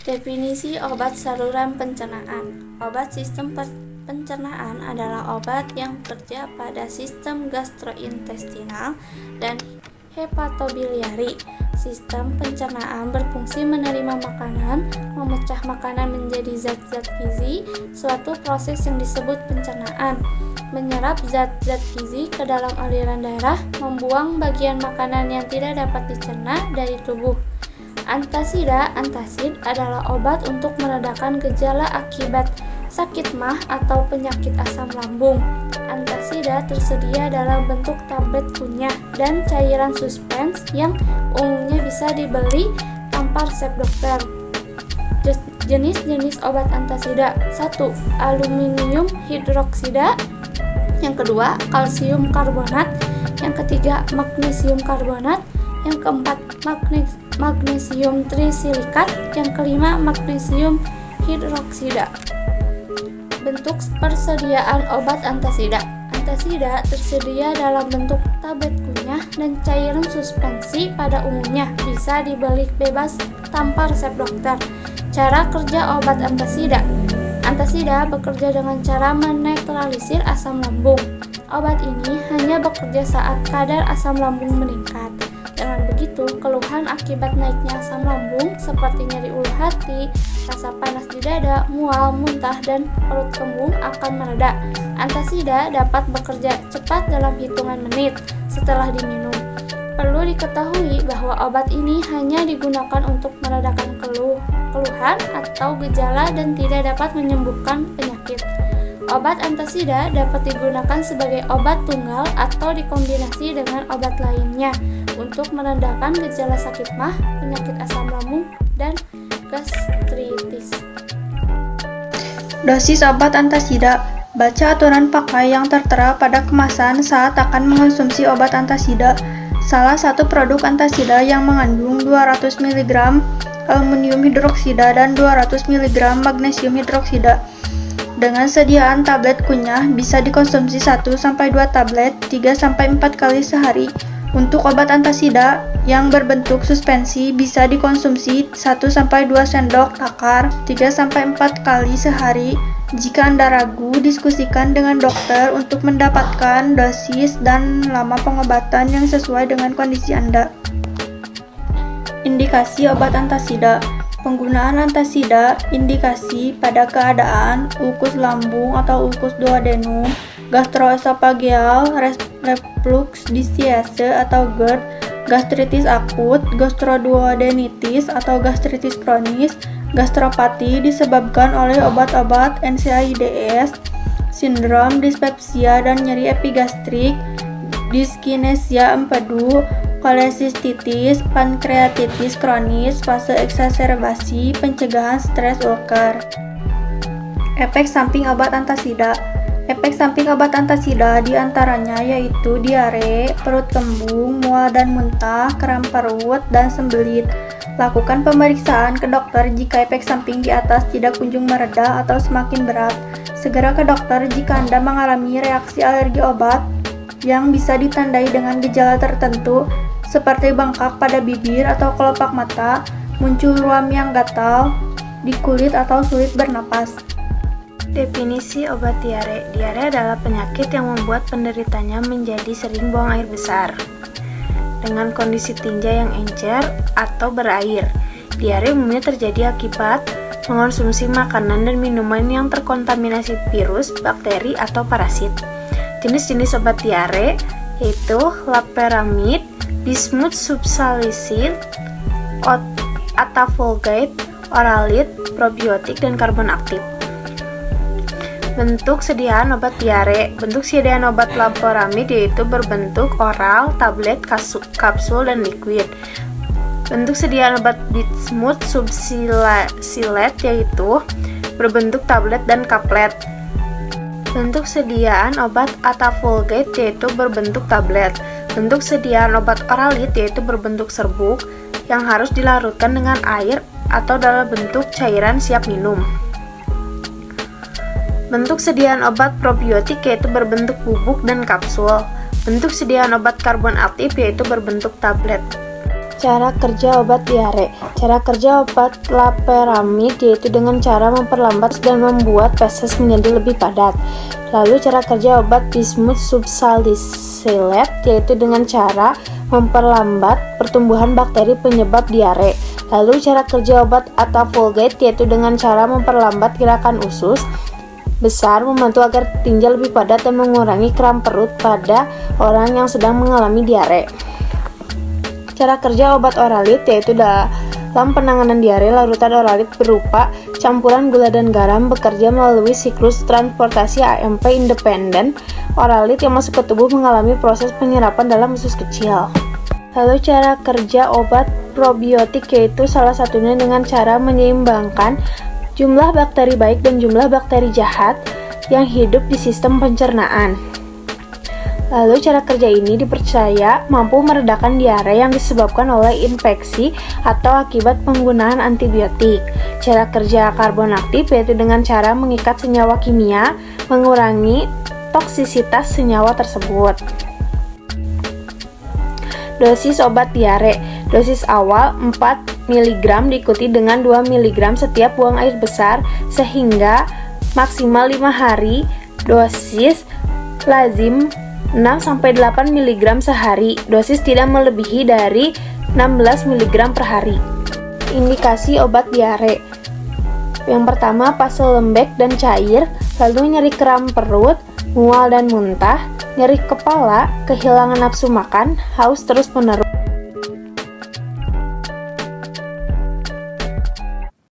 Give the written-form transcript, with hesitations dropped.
Definisi obat saluran pencernaan. Obat sistem pencernaan adalah obat yang bekerja pada sistem gastrointestinal dan hepatobiliari. Sistem pencernaan berfungsi menerima makanan, memecah makanan menjadi zat-zat gizi, suatu proses yang disebut pencernaan, menyerap zat-zat gizi ke dalam aliran darah, membuang bagian makanan yang tidak dapat dicerna dari tubuh. Antasid adalah obat untuk meredakan gejala akibat sakit mah atau penyakit asam lambung. Antasida tersedia dalam bentuk tablet kunyah dan cairan suspens yang umumnya bisa dibeli tanpa resep dokter. Jenis-jenis obat antasida: 1. Aluminium hidroksida. Yang kedua, kalsium karbonat. Yang ketiga, magnesium karbonat. Yang keempat, magnesium trisilikat. Yang kelima, magnesium hidroksida. Bentuk persediaan obat antasida. Antasida tersedia dalam bentuk tablet kunyah dan cairan suspensi, pada umumnya bisa dibeli bebas tanpa resep dokter. Cara kerja obat antasida. Antasida bekerja dengan cara menetralisir asam lambung. Obat ini hanya bekerja saat kadar asam lambung meningkat. Dengan begitu, keluhan akibat naiknya asam lambung seperti nyeri ulu hati, rasa panas di dada, mual, muntah, dan perut kembung akan mereda. Antasida dapat bekerja cepat dalam hitungan menit setelah diminum. Perlu diketahui bahwa obat ini hanya digunakan untuk meredakan keluhan atau gejala dan tidak dapat menyembuhkan penyakit. Obat antasida dapat digunakan sebagai obat tunggal atau dikombinasi dengan obat lainnya untuk meredakan gejala sakit mah, penyakit asam lambung, dan gastritis. Dosis obat antasida. Baca aturan pakai yang tertera pada kemasan saat akan mengonsumsi obat antasida. Salah satu produk antasida yang mengandung 200 mg aluminium hidroksida dan 200 mg magnesium hidroksida. Dengan sediaan tablet kunyah bisa dikonsumsi 1-2 tablet 3-4 kali sehari. Untuk obat antasida yang berbentuk suspensi bisa dikonsumsi 1-2 sendok takar 3-4 kali sehari. Jika Anda ragu, diskusikan dengan dokter untuk mendapatkan dosis dan lama pengobatan yang sesuai dengan kondisi Anda. Indikasi obat antasida. Penggunaan antasida indikasi pada keadaan ulkus lambung atau ulkus duodenum, gastroesofageal reflux disease atau GERD, gastritis akut, gastroduodenitis atau gastritis kronis, gastropati disebabkan oleh obat-obat NSAIDs, sindrom dispepsia dan nyeri epigastrik, diskinesia empedu, kolesistitis, pankreatitis kronis, fase eksaserbasi, pencegahan stres ulcer. Efek samping obat antasida. Efek samping obat antasida diantaranya yaitu diare, perut kembung, mual dan muntah, kram perut, dan sembelit. Lakukan pemeriksaan ke dokter jika efek samping di atas tidak kunjung mereda atau semakin berat. Segera ke dokter jika Anda mengalami reaksi alergi obat yang bisa ditandai dengan gejala tertentu seperti bengkak pada bibir atau kelopak mata, muncul ruam yang gatal di kulit atau sulit bernapas. Definisi obat diare. Diare adalah penyakit yang membuat penderitanya menjadi sering buang air besar dengan kondisi tinja yang encer atau berair. Diare umumnya terjadi akibat mengonsumsi makanan dan minuman yang terkontaminasi virus, bakteri, atau parasit. Jenis-jenis obat diare yaitu loperamide, bismuth subsalicil, atafulgate, oralit, probiotik, dan karbon aktif. Bentuk sediaan obat diare. Bentuk sediaan obat loperamide yaitu berbentuk oral, tablet, kapsul, dan liquid. Bentuk sediaan obat bismuth subsalicate yaitu berbentuk tablet dan kaplet. Bentuk sediaan obat atafulgate yaitu berbentuk tablet. Bentuk sediaan obat oralit yaitu berbentuk serbuk yang harus dilarutkan dengan air atau dalam bentuk cairan siap minum. Bentuk sediaan obat probiotik yaitu berbentuk bubuk dan kapsul. Bentuk sediaan obat karbon aktif yaitu berbentuk tablet. Cara kerja obat diare. Cara kerja obat loperamid yaitu dengan cara memperlambat dan membuat feses menjadi lebih padat. Lalu cara kerja obat bismut subsalicylate yaitu dengan cara memperlambat pertumbuhan bakteri penyebab diare. Lalu cara kerja obat atafulgate yaitu dengan cara memperlambat gerakan usus besar, membantu agar tinja lebih padat dan mengurangi kram perut pada orang yang sedang mengalami diare. Cara kerja obat oralit yaitu dalam penanganan diare, larutan oralit berupa campuran gula dan garam bekerja melalui siklus transportasi AMP independen. Oralit yang masuk ke tubuh mengalami proses penyerapan dalam usus kecil. Lalu cara kerja obat probiotik yaitu salah satunya dengan cara menyeimbangkan jumlah bakteri baik dan jumlah bakteri jahat yang hidup di sistem pencernaan. Lalu cara kerja ini dipercaya mampu meredakan diare yang disebabkan oleh infeksi atau akibat penggunaan antibiotik. Cara kerja karbon aktif yaitu dengan cara mengikat senyawa kimia, mengurangi toksisitas senyawa tersebut. Dosis obat diare. Dosis awal 4 mg diikuti dengan 2 mg setiap buang air besar sehingga maksimal 5 hari. Dosis lazim 6-8 mg sehari. Dosis tidak melebihi dari 16 mg per hari. Indikasi obat diare. Yang pertama, fase lembek dan cair, lalu nyeri kram perut, mual dan muntah, nyeri kepala, kehilangan nafsu makan, haus terus-menerus.